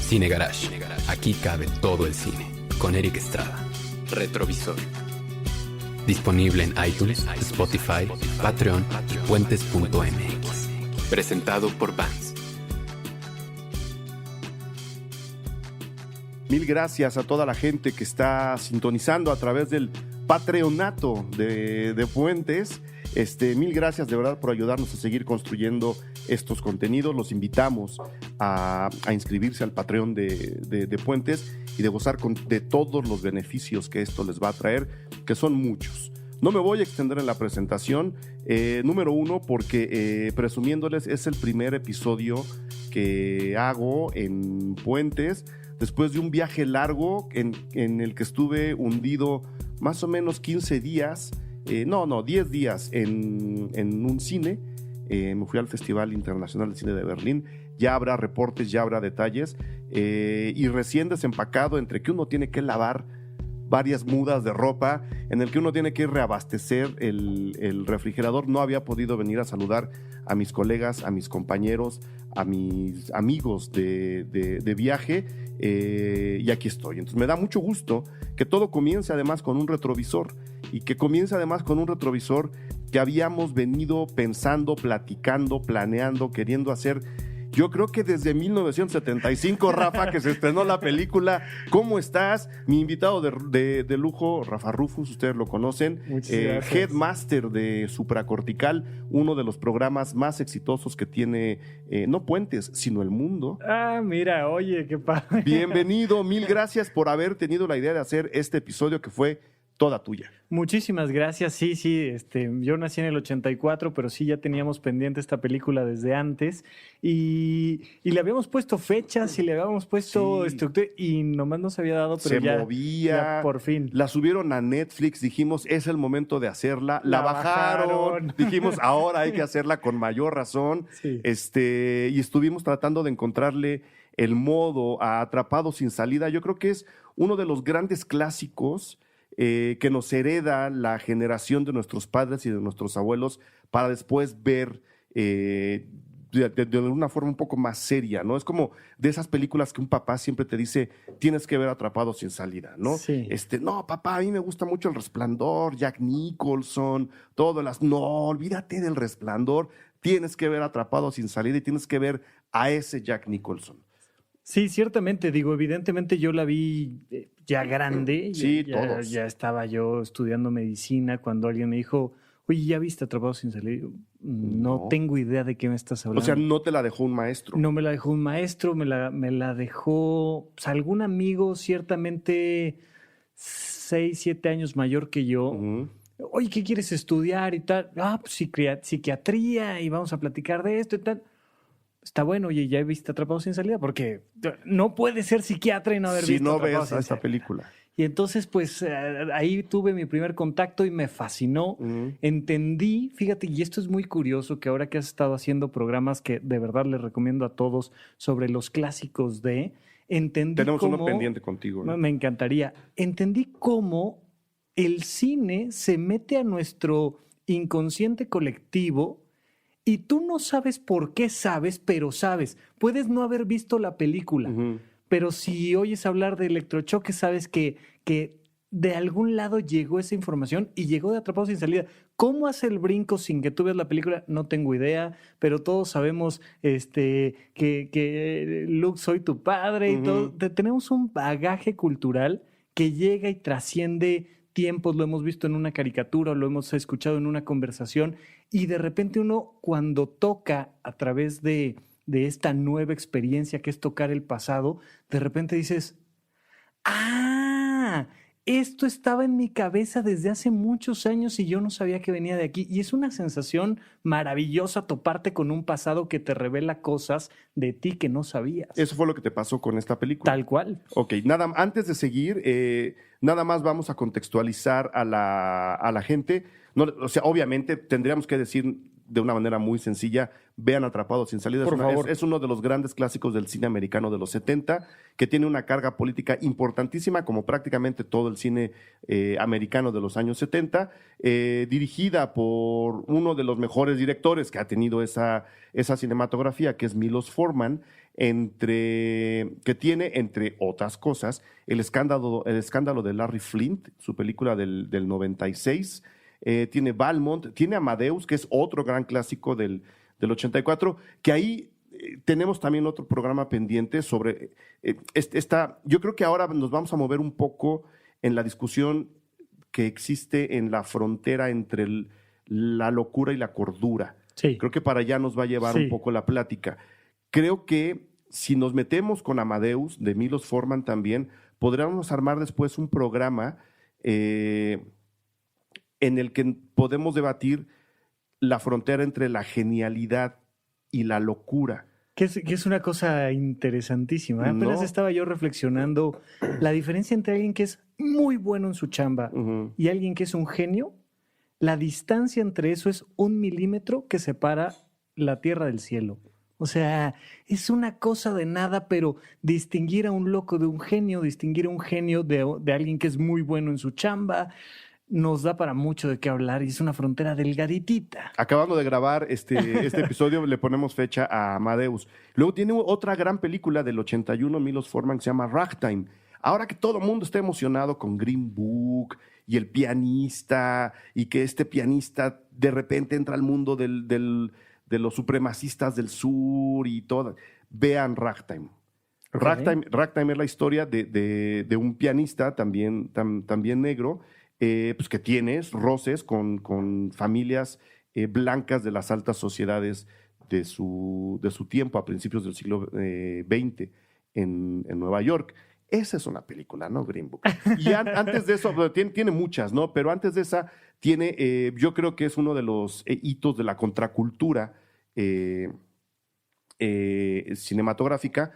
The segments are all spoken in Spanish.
Cine Garage. Aquí cabe todo el cine. Con Eric Estrada. Retrovisor. Disponible en iTunes, Spotify, Patreon y puentes.mx. Presentado por Vans. Mil gracias a toda la gente que está sintonizando a través del Patreonato de Puentes. Mil gracias de verdad por ayudarnos a seguir construyendo estos contenidos. Los invitamos a inscribirse al Patreon de Puentes y de gozar de todos los beneficios que esto les va a traer, que son muchos. No me voy a extender en la presentación. Número uno, porque presumiéndoles, es el primer episodio que hago en Puentes después de un viaje largo en el que estuve hundido más o menos 15 días, 10 días en un cine. Me fui al Festival Internacional de Cine de Berlín. Ya habrá reportes, ya habrá detalles. Y recién desempacado, entre que uno tiene que lavar varias mudas de ropa, en el que uno tiene que reabastecer el refrigerador. No había podido venir a saludar a mis colegas, a mis compañeros, a mis amigos de viaje, y aquí estoy. Entonces me da mucho gusto que todo comience además con un retrovisor, y que comience además con un retrovisor que habíamos venido pensando, platicando, planeando, queriendo hacer. Yo creo que desde 1975, Rafa, que se estrenó la película. ¿Cómo estás? Mi invitado de lujo, Rafa Rufus, ustedes lo conocen. Headmaster de Supracortical, uno de los programas más exitosos que tiene, no Puentes, sino el mundo. Ah, mira, oye, qué padre. Bienvenido, mil gracias por haber tenido la idea de hacer este episodio que fue toda tuya. Muchísimas gracias. Sí, yo nací en el 84, pero sí ya teníamos pendiente esta película desde antes y le habíamos puesto fechas y le habíamos puesto estructura y nomás no se había dado, pero se movía, ya por fin. La subieron a Netflix, dijimos, es el momento de hacerla. La bajaron. Dijimos, ahora hay que hacerla con mayor razón. Sí. Y estuvimos tratando de encontrarle el modo a Atrapado sin salida. Yo creo que es uno de los grandes clásicos que nos hereda la generación de nuestros padres y de nuestros abuelos para después ver de una forma un poco más seria, ¿no? Es como de esas películas que un papá siempre te dice, tienes que ver Atrapado sin salida, ¿no? Sí. No, papá, a mí me gusta mucho El Resplandor, Jack Nicholson, no, olvídate del Resplandor, tienes que ver Atrapado sin salida y tienes que ver a ese Jack Nicholson. Sí, ciertamente, evidentemente yo la vi ya grande. Sí, todos. Ya estaba yo estudiando medicina cuando alguien me dijo, oye, ¿ya viste Atrapado sin salida? No tengo idea de qué me estás hablando. O sea, ¿no te la dejó un maestro? No me la dejó un maestro, me la dejó algún amigo ciertamente 6, 7 años mayor que yo. Uh-huh. Oye, ¿qué quieres estudiar y tal? Pues psiquiatría y vamos a platicar de esto y tal. Está bueno, oye, ¿ya viste Atrapado sin salida? Porque no puede ser psiquiatra y no haber visto Atrapado sin salida. Si no ves ves esta película. Y entonces, pues, ahí tuve mi primer contacto y me fascinó. Uh-huh. Entendí, fíjate, y esto es muy curioso, que ahora que has estado haciendo programas que de verdad les recomiendo a todos sobre los clásicos entendí Tenemos cómo, uno pendiente contigo, ¿no? Me encantaría. Entendí cómo el cine se mete a nuestro inconsciente colectivo. Y tú no sabes por qué sabes, pero sabes. Puedes no haber visto la película, uh-huh, pero si oyes hablar de electrochoque, sabes que de algún lado llegó esa información y llegó de Atrapado sin salida. ¿Cómo hace el brinco sin que tú veas la película? No tengo idea, pero todos sabemos que Luke, soy tu padre, uh-huh, y todo. Tenemos un bagaje cultural que llega y trasciende tiempos, lo hemos visto en una caricatura, lo hemos escuchado en una conversación, y de repente uno, cuando toca a través de esta nueva experiencia que es tocar el pasado, de repente dices, esto estaba en mi cabeza desde hace muchos años y yo no sabía que venía de aquí. Y es una sensación maravillosa toparte con un pasado que te revela cosas de ti que no sabías. Eso fue lo que te pasó con esta película. Tal cual. Ok, antes de seguir, nada más vamos a contextualizar a la gente. No, o sea, obviamente tendríamos que decir de una manera muy sencilla, vean Atrapados sin salida. Por favor. Es uno de los grandes clásicos del cine americano de los 70, que tiene una carga política importantísima, como prácticamente todo el cine americano de los años 70, dirigida por uno de los mejores directores que ha tenido esa cinematografía, que es Milos Forman, que tiene, entre otras cosas, el escándalo de Larry Flint, su película del 96, tiene Valmont, tiene Amadeus, que es otro gran clásico del 84, que ahí tenemos también otro programa pendiente sobre yo creo que ahora nos vamos a mover un poco en la discusión que existe en la frontera entre la locura y la cordura. Sí. Creo que para allá nos va a llevar un poco la plática. Creo que si nos metemos con Amadeus, de Milos Forman también, podríamos armar después un programa en el que podemos debatir la frontera entre la genialidad y la locura. Que es una cosa interesantísima. ¿No? Apenas estaba yo reflexionando la diferencia entre alguien que es muy bueno en su chamba y alguien que es un genio. La distancia entre eso es 1 milímetro que separa la tierra del cielo. O sea, es una cosa de nada, pero distinguir a un loco de un genio, distinguir a un genio de alguien que es muy bueno en su chamba, nos da para mucho de qué hablar y es una frontera delgaditita. Acabando de grabar este episodio, le ponemos fecha a Amadeus. Luego tiene otra gran película del 81, Milos Forman, que se llama Ragtime. Ahora que todo el mundo está emocionado con Green Book y el pianista, y que este pianista de repente entra al mundo de los supremacistas del sur y todo, vean Ragtime. Okay. Ragtime es la historia de un pianista también negro, pues que tienes roces con familias blancas de las altas sociedades de su tiempo a principios del siglo XX en Nueva York. Esa es una película, ¿no? Green Book. Y antes de eso, tiene muchas, ¿no? Pero antes de esa, tiene, yo creo que es uno de los hitos de la contracultura cinematográfica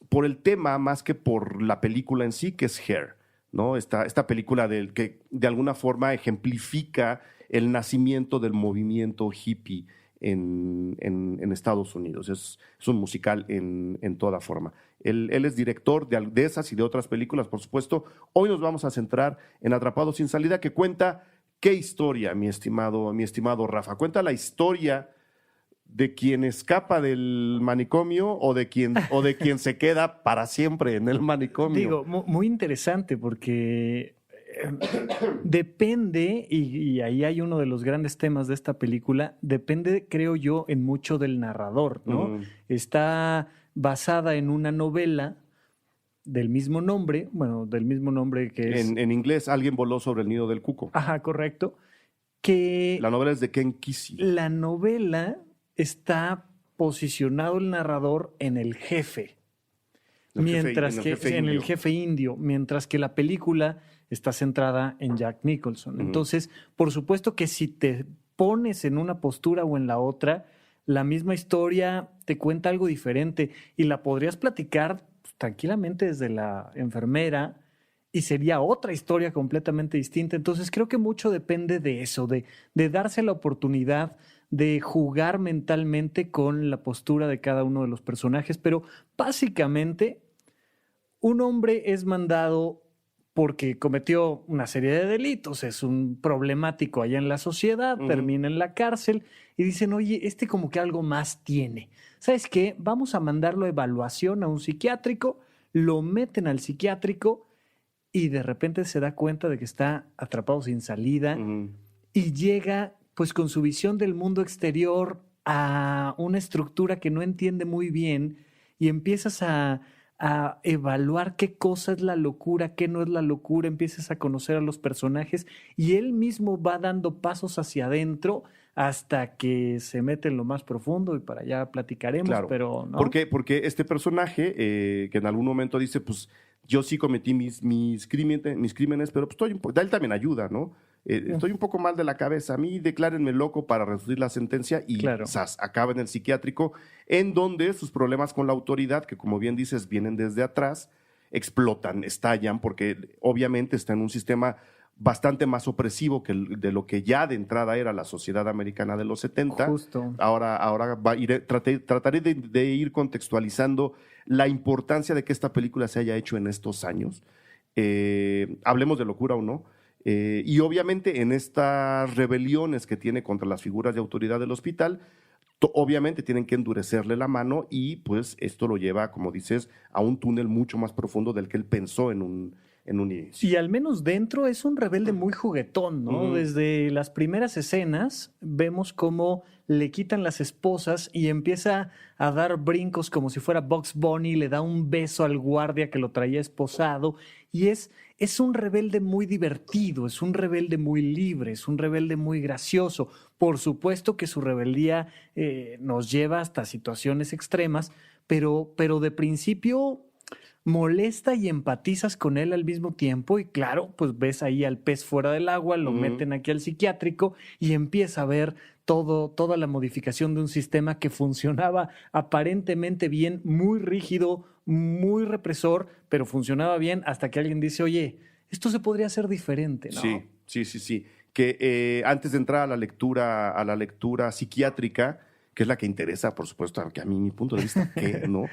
por el tema más que por la película en sí, que es Hair, ¿no? Esta película que de alguna forma ejemplifica el nacimiento del movimiento hippie en Estados Unidos. Es un musical en toda forma. Él es director de esas y de otras películas, por supuesto. Hoy nos vamos a centrar en Atrapados sin salida, que cuenta qué historia, mi estimado Rafa. Cuenta la historia de quien escapa del manicomio o de quien se queda para siempre en el manicomio. Digo, muy interesante porque depende, y ahí hay uno de los grandes temas de esta película, depende, creo yo, en mucho del narrador, ¿no? Está basada en una novela del mismo nombre, que es... En inglés, Alguien voló sobre el nido del cuco. Ajá, correcto. La novela es de Ken Kesey. La novela está posicionado el narrador en el jefe. En el jefe indio, mientras que la película está centrada en Jack Nicholson. Entonces, por supuesto que si te pones en una postura o en la otra, la misma historia te cuenta algo diferente y la podrías platicar tranquilamente desde la enfermera y sería otra historia completamente distinta. Entonces, creo que mucho depende de eso, de darse la oportunidad de jugar mentalmente con la postura de cada uno de los personajes, pero básicamente un hombre es mandado porque cometió una serie de delitos, es un problemático allá en la sociedad, termina en la cárcel y dicen, oye, como que algo más tiene. ¿Sabes qué? Vamos a mandarlo a evaluación a un psiquiátrico, lo meten al psiquiátrico y de repente se da cuenta de que está atrapado sin salida y llega pues con su visión del mundo exterior a una estructura que no entiende muy bien y empiezas a evaluar qué cosa es la locura, qué no es la locura, empiezas a conocer a los personajes y él mismo va dando pasos hacia adentro hasta que se mete en lo más profundo y para allá platicaremos, claro. Pero ¿no? Porque este personaje que en algún momento dice, pues yo sí cometí mis crímenes, pero pues él también ayuda, ¿no? Estoy un poco mal de la cabeza, a mí declárenme loco para reducir la sentencia y claro. Acaba en el psiquiátrico, en donde sus problemas con la autoridad, que como bien dices, vienen desde atrás, explotan, estallan, porque obviamente está en un sistema bastante más opresivo de lo que ya de entrada era la sociedad americana de los 70. Justo. Ahora trataré de ir contextualizando la importancia de que esta película se haya hecho en estos años. Hablemos de locura o no. Y obviamente en estas rebeliones que tiene contra las figuras de autoridad del hospital, obviamente tienen que endurecerle la mano y pues esto lo lleva, como dices, a un túnel mucho más profundo del que él pensó en un inicio. Y al menos dentro es un rebelde muy juguetón, ¿no? Ujú. Desde las primeras escenas vemos cómo le quitan las esposas y empieza a dar brincos como si fuera Bugs Bunny, le da un beso al guardia que lo traía esposado y es un rebelde muy divertido, es un rebelde muy libre, es un rebelde muy gracioso. Por supuesto que su rebeldía nos lleva hasta situaciones extremas, pero de principio molesta y empatizas con él al mismo tiempo y claro, pues ves ahí al pez fuera del agua, lo meten aquí al psiquiátrico y empieza a ver toda la modificación de un sistema que funcionaba aparentemente bien, muy rígido, muy represor, pero funcionaba bien hasta que alguien dice, oye, esto se podría hacer diferente, ¿no? Sí. Que antes de entrar a la lectura psiquiátrica, que es la que interesa, por supuesto, que a mí, mi punto de vista, que no.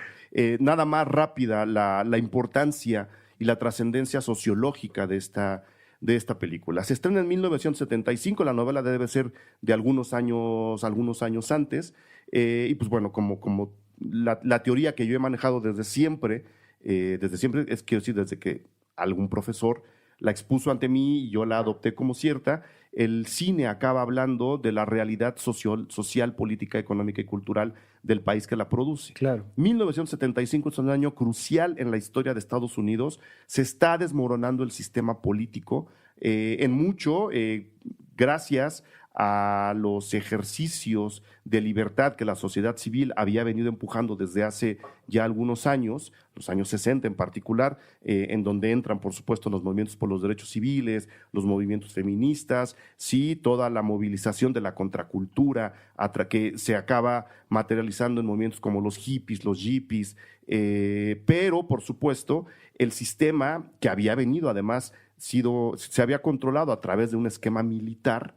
Nada más rápida la importancia y la trascendencia sociológica de esta película. Se estrena en 1975, la novela debe ser de algunos años antes, y pues bueno, como la teoría que yo he manejado desde siempre es que desde que algún profesor la expuso ante mí y yo la adopté como cierta, el cine acaba hablando de la realidad social, política, económica y cultural del país que la produce. Claro. 1975 es un año crucial en la historia de Estados Unidos. Se está desmoronando el sistema político, en mucho gracias a los ejercicios de libertad que la sociedad civil había venido empujando desde hace ya algunos años, los años 60 en particular, en donde entran, por supuesto, los movimientos por los derechos civiles, los movimientos feministas, sí, toda la movilización de la contracultura que se acaba materializando en movimientos como los hippies, los yippies, pero, por supuesto, el sistema que había venido, además, se había controlado a través de un esquema militar.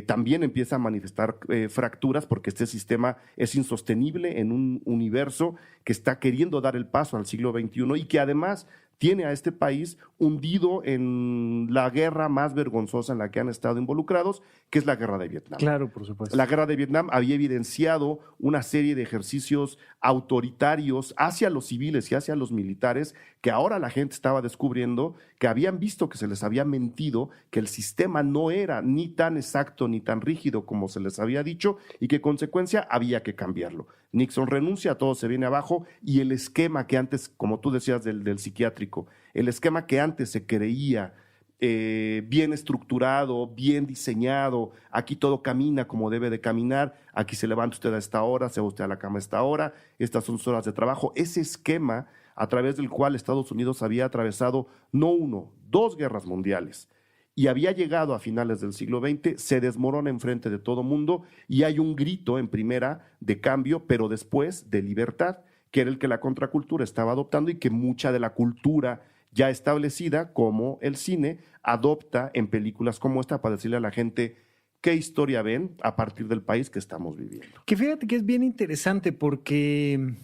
También empieza a manifestar fracturas porque este sistema es insostenible en un universo que está queriendo dar el paso al siglo XXI y que además tiene a este país hundido en la guerra más vergonzosa en la que han estado involucrados, que es la guerra de Vietnam. Claro, por supuesto. La guerra de Vietnam había evidenciado una serie de ejercicios autoritarios hacia los civiles y hacia los militares que ahora la gente estaba descubriendo, que habían visto que se les había mentido, que el sistema no era ni tan exacto ni tan rígido como se les había dicho y que en consecuencia había que cambiarlo. Nixon renuncia, todo se viene abajo y el esquema que antes, como tú decías del psiquiátrico, el esquema que antes se creía bien estructurado, bien diseñado, aquí todo camina como debe de caminar, aquí se levanta usted a esta hora, se va usted a la cama a esta hora, estas son sus horas de trabajo, ese esquema a través del cual Estados Unidos había atravesado no uno, dos guerras mundiales y había llegado a finales del siglo XX, se desmorona enfrente de todo mundo y hay un grito en primera de cambio, pero después de libertad, que era el que la contracultura estaba adoptando y que mucha de la cultura ya establecida, como el cine, adopta en películas como esta para decirle a la gente qué historia ven a partir del país que estamos viviendo. Que fíjate que es bien interesante porque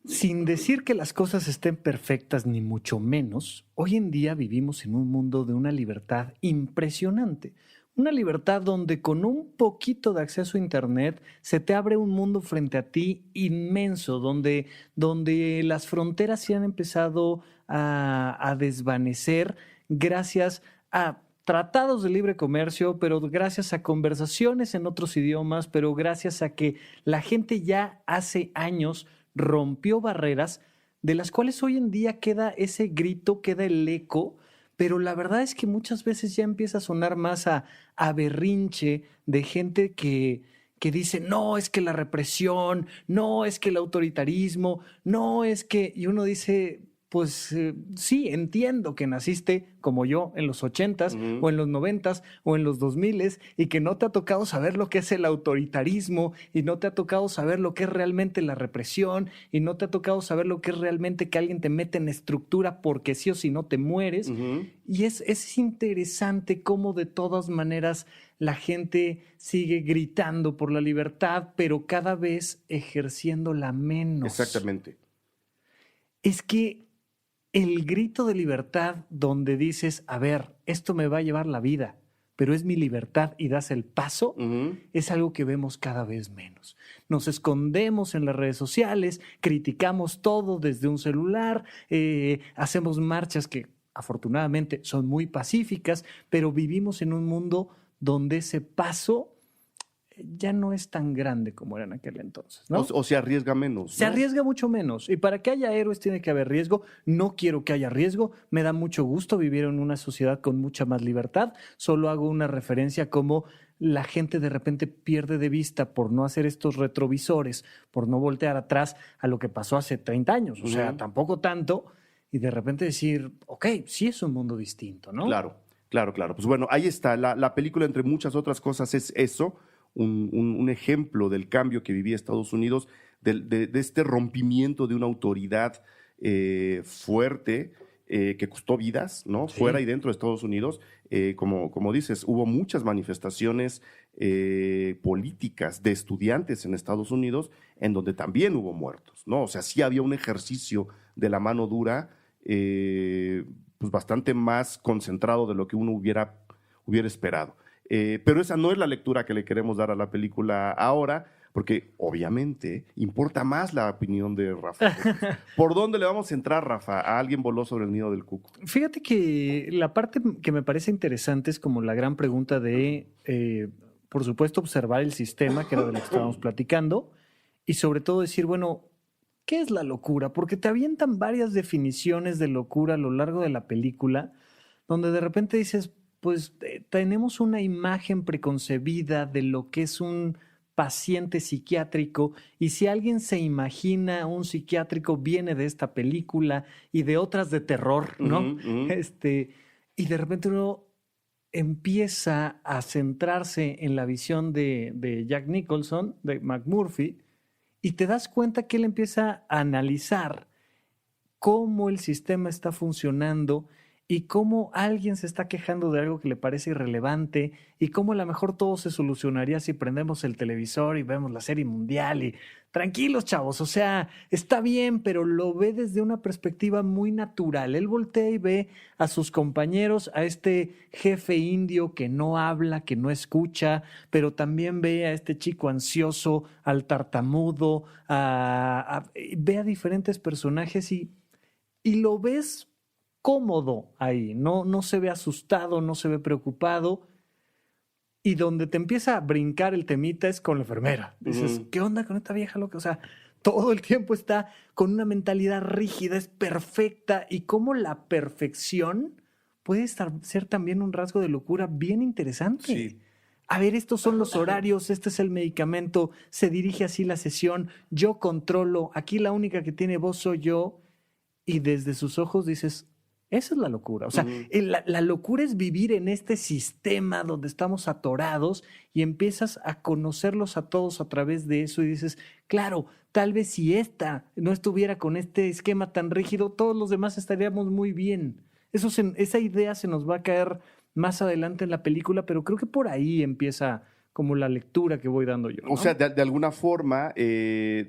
sin decir que las cosas estén perfectas ni mucho menos, hoy en día vivimos en un mundo de una libertad impresionante. Una libertad donde con un poquito de acceso a Internet se te abre un mundo frente a ti inmenso, donde las fronteras se han empezado a desvanecer gracias a tratados de libre comercio, pero gracias a conversaciones en otros idiomas, pero gracias a que la gente ya hace años rompió barreras de las cuales hoy en día queda ese grito, queda el eco. Pero la verdad es que muchas veces ya empieza a sonar más a berrinche de gente que dice, no, es que la represión, no, es que el autoritarismo, no, es que... Y uno dice, pues sí, entiendo que naciste como yo en los 80s o en los 90s o en los 2000s y que no te ha tocado saber lo que es el autoritarismo y no te ha tocado saber lo que es realmente la represión y no te ha tocado saber lo que es realmente que alguien te mete en estructura porque sí o sí no te mueres. Y es interesante cómo de todas maneras la gente sigue gritando por la libertad, pero cada vez ejerciéndola menos. Exactamente. Es que el grito de libertad donde dices, a ver, esto me va a llevar la vida, pero es mi libertad y das el paso, es algo que vemos cada vez menos. Nos escondemos en las redes sociales, criticamos todo desde un celular, hacemos marchas que afortunadamente son muy pacíficas, pero vivimos en un mundo donde ese paso ya no es tan grande como era en aquel entonces, ¿no? O se arriesga menos, ¿no? Se arriesga mucho menos. Y para que haya héroes tiene que haber riesgo. No quiero que haya riesgo. Me da mucho gusto vivir en una sociedad con mucha más libertad. Solo hago una referencia como la gente de repente pierde de vista por no hacer estos retrovisores, por no voltear atrás a lo que pasó hace 30 años. O sea, tampoco tanto. Y de repente decir, ok, sí es un mundo distinto, ¿no? Claro. Pues bueno, ahí está. La película, entre muchas otras cosas, es eso. Un ejemplo del cambio que vivía Estados Unidos, de este rompimiento de una autoridad fuerte que costó vidas, ¿no? Sí. Fuera y dentro de Estados Unidos. Como dices, hubo muchas manifestaciones políticas de estudiantes en Estados Unidos en donde también hubo muertos, ¿no? O sea, sí había un ejercicio de la mano dura pues bastante más concentrado de lo que uno hubiera esperado. Pero esa no es la lectura que le queremos dar a la película ahora, porque obviamente importa más la opinión de Rafa. ¿Por dónde le vamos a entrar, Rafa? A Alguien voló sobre el nido del cuco. Fíjate que la parte que me parece interesante es como la gran pregunta de, por supuesto, observar el sistema, que era de lo que estábamos platicando, y sobre todo decir, bueno, ¿qué es la locura? Porque te avientan varias definiciones de locura a lo largo de la película, donde de repente dices, pues tenemos una imagen preconcebida de lo que es un paciente psiquiátrico, y si alguien se imagina un psiquiátrico viene de esta película y de otras de terror, ¿no? Y de repente uno empieza a centrarse en la visión de Jack Nicholson, de McMurphy, y te das cuenta que él empieza a analizar cómo el sistema está funcionando y cómo alguien se está quejando de algo que le parece irrelevante y cómo a lo mejor todo se solucionaría si prendemos el televisor y vemos la serie mundial y tranquilos, chavos, o sea, está bien, pero lo ve desde una perspectiva muy natural. Él voltea y ve a sus compañeros, a este jefe indio que no habla, que no escucha, pero también ve a este chico ansioso, al tartamudo, ve a diferentes personajes y lo ves cómodo ahí, no se ve asustado, no se ve preocupado, y donde te empieza a brincar el temita es con la enfermera. Dices, ¿qué onda con esta vieja loca? O sea, todo el tiempo está con una mentalidad rígida, es perfecta, y cómo la perfección puede ser también un rasgo de locura bien interesante. Sí. A ver, estos son los horarios, este es el medicamento, se dirige así la sesión, yo controlo, aquí la única que tiene voz soy yo, y desde sus ojos dices, esa es la locura. O sea, la locura es vivir en este sistema donde estamos atorados y empiezas a conocerlos a todos a través de eso y dices, claro, tal vez si esta no estuviera con este esquema tan rígido, todos los demás estaríamos muy bien. Esa idea se nos va a caer más adelante en la película, pero creo que por ahí empieza como la lectura que voy dando yo, ¿no? O sea, de alguna forma, a ver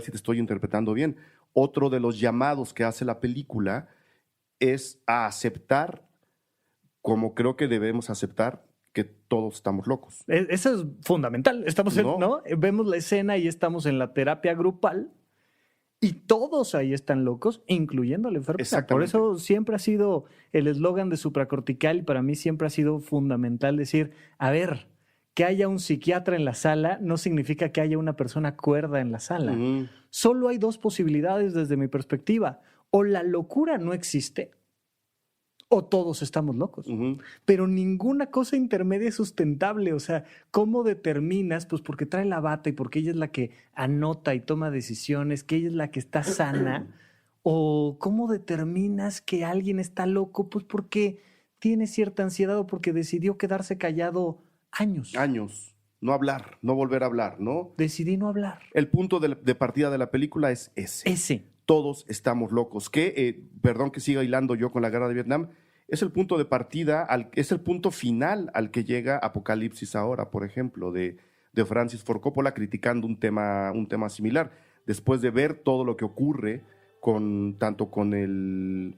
si te estoy interpretando bien, otro de los llamados que hace la película es a aceptar, como creo que debemos aceptar, que todos estamos locos. Eso es fundamental. Estamos ¿no? Vemos la escena y estamos en la terapia grupal y todos ahí están locos, incluyendo la enfermera. Por eso siempre ha sido el eslogan de supracortical y para mí siempre ha sido fundamental decir, a ver, que haya un psiquiatra en la sala no significa que haya una persona cuerda en la sala. Solo hay dos posibilidades desde mi perspectiva. O la locura no existe o todos estamos locos. Pero ninguna cosa intermedia es sustentable. O sea, ¿cómo determinas? Pues porque trae la bata y porque ella es la que anota y toma decisiones, que ella es la que está sana. ¿O cómo determinas que alguien está loco? Pues porque tiene cierta ansiedad o porque decidió quedarse callado años. Años, no hablar, no volver a hablar, ¿no? Decidí no hablar. El punto de partida de la película es ese. Ese. Todos estamos locos. Perdón que siga hilando yo con la guerra de Vietnam, es el punto de partida, es el punto final al que llega Apocalipsis ahora, por ejemplo, de Francis Ford Coppola, criticando un tema similar. Después de ver todo lo que ocurre tanto con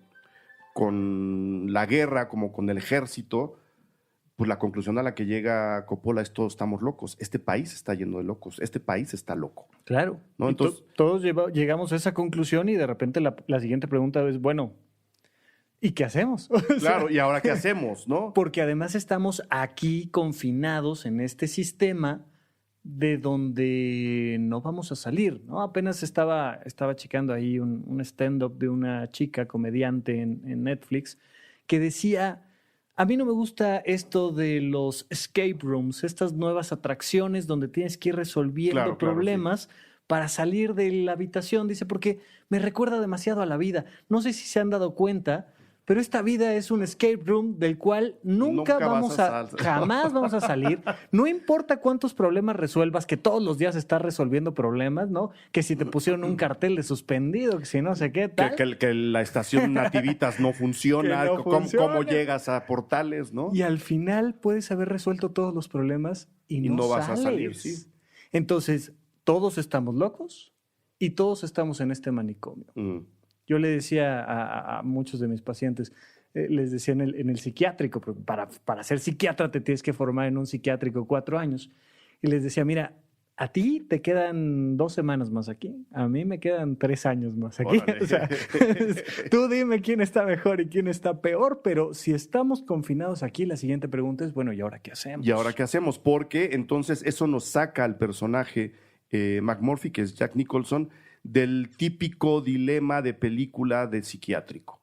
la guerra como con el ejército, pues la conclusión a la que llega Coppola es: todos estamos locos. Este país está lleno de locos. Este país está loco. Claro. ¿No? Entonces, todos llegamos a esa conclusión y de repente la siguiente pregunta es, bueno, ¿y qué hacemos? Claro, ¿y ahora qué hacemos, no? Porque además estamos aquí confinados en este sistema de donde no vamos a salir, ¿no? Apenas estaba checando ahí un stand-up de una chica comediante en Netflix que decía: a mí no me gusta esto de los escape rooms, estas nuevas atracciones donde tienes que ir resolviendo problemas para salir de la habitación. Dice, porque me recuerda demasiado a la vida. No sé si se han dado cuenta, pero esta vida es un escape room del cual jamás vamos a salir. No importa cuántos problemas resuelvas, que todos los días estás resolviendo problemas, ¿no? Que si te pusieron un cartel de suspendido, que si no sé qué tal. Que la estación Nativitas no funciona, cómo llegas a portales, ¿no? Y al final puedes haber resuelto todos los problemas y no vas sales. A salir, sí. Entonces, todos estamos locos y todos estamos en este manicomio. Yo le decía a muchos de mis pacientes, les decía en el psiquiátrico, porque para ser psiquiatra te tienes que formar en un psiquiátrico 4 años. Y les decía, mira, a ti te quedan 2 semanas más aquí, a mí me quedan 3 años más aquí. O sea, tú dime quién está mejor y quién está peor, pero si estamos confinados aquí, la siguiente pregunta es, bueno, ¿y ahora qué hacemos? ¿Y ahora qué hacemos? Porque entonces eso nos saca al personaje McMurphy, que es Jack Nicholson, del típico dilema de película de psiquiátrico.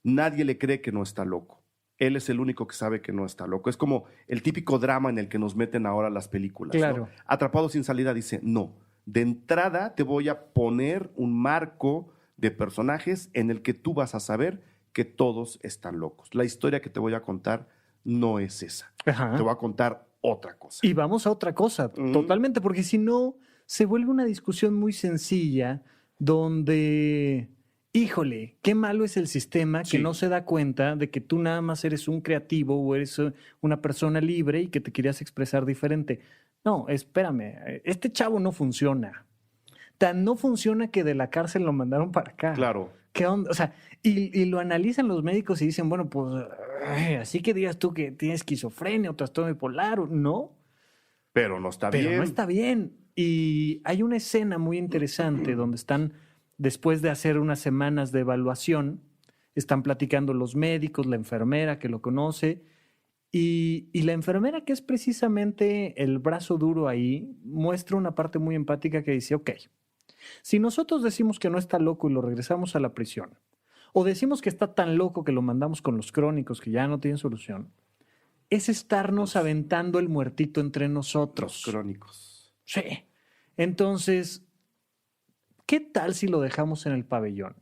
Nadie le cree que no está loco. Él es el único que sabe que no está loco. Es como el típico drama en el que nos meten ahora las películas. Claro. ¿No? Atrapado sin salida dice, no, de entrada te voy a poner un marco de personajes en el que tú vas a saber que todos están locos. La historia que te voy a contar no es esa. Ajá. Te voy a contar otra cosa. Y vamos a otra cosa, totalmente, porque si no, se vuelve una discusión muy sencilla donde, híjole, qué malo es el sistema que no se da cuenta de que tú nada más eres un creativo o eres una persona libre y que te querías expresar diferente. No, espérame, este chavo no funciona. Tan no funciona que de la cárcel lo mandaron para acá. Claro. ¿Qué onda? O sea, y lo analizan los médicos y dicen, bueno, pues, así que digas tú que tienes esquizofrenia o trastorno bipolar, ¿no? Pero no está bien. Pero no está bien. Y hay una escena muy interesante donde están, después de hacer unas semanas de evaluación, están platicando los médicos, la enfermera que lo conoce, y la enfermera, que es precisamente el brazo duro ahí, muestra una parte muy empática que dice, ok, si nosotros decimos que no está loco y lo regresamos a la prisión, o decimos que está tan loco que lo mandamos con los crónicos que ya no tienen solución, es estarnos aventando el muertito entre nosotros. Los crónicos. Sí. Entonces, ¿qué tal si lo dejamos en el pabellón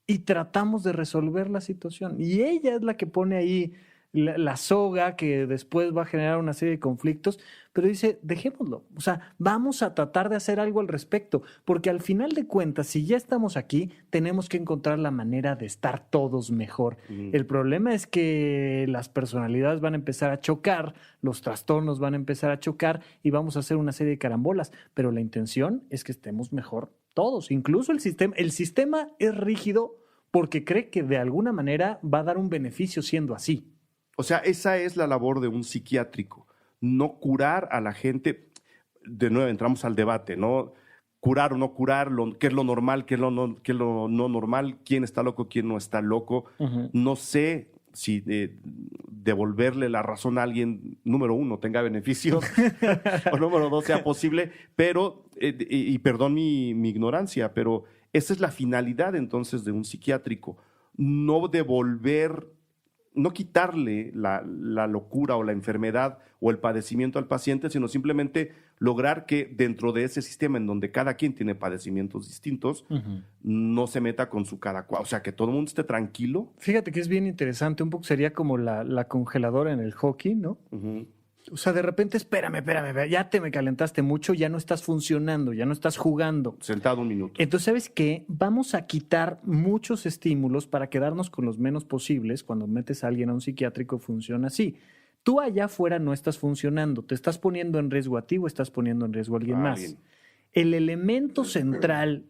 y tratamos de resolver la situación? Y ella es la que pone ahí la soga que después va a generar una serie de conflictos, pero dice, dejémoslo. O sea, vamos a tratar de hacer algo al respecto, porque al final de cuentas, si ya estamos aquí, tenemos que encontrar la manera de estar todos mejor. El problema es que las personalidades van a empezar a chocar, los trastornos van a empezar a chocar y vamos a hacer una serie de carambolas, pero la intención es que estemos mejor todos, incluso el sistema. El sistema es rígido porque cree que de alguna manera va a dar un beneficio siendo así. O sea, esa es la labor de un psiquiátrico, no curar a la gente. De nuevo entramos al debate, ¿no? Curar o no curar, qué es lo normal, qué es lo no normal, quién está loco, quién no está loco. No sé si devolverle la razón a alguien, número 1, tenga beneficios, o número 2, sea posible, pero, y perdón mi ignorancia, pero esa es la finalidad entonces de un psiquiátrico, no quitarle la locura o la enfermedad o el padecimiento al paciente, sino simplemente lograr que dentro de ese sistema en donde cada quien tiene padecimientos distintos, no se meta con su cada cual. O sea, que todo el mundo esté tranquilo. Fíjate que es bien interesante, un poco sería como la congeladora en el hockey, ¿no? O sea, de repente, espérame, ya te me calentaste mucho, ya no estás funcionando, ya no estás jugando. Sentado un minuto. Entonces, ¿sabes qué? Vamos a quitar muchos estímulos para quedarnos con los menos posibles. Cuando metes a alguien a un psiquiátrico, funciona así. Tú allá afuera no estás funcionando, te estás poniendo en riesgo a ti o estás poniendo en riesgo a alguien más. Bien. El elemento central,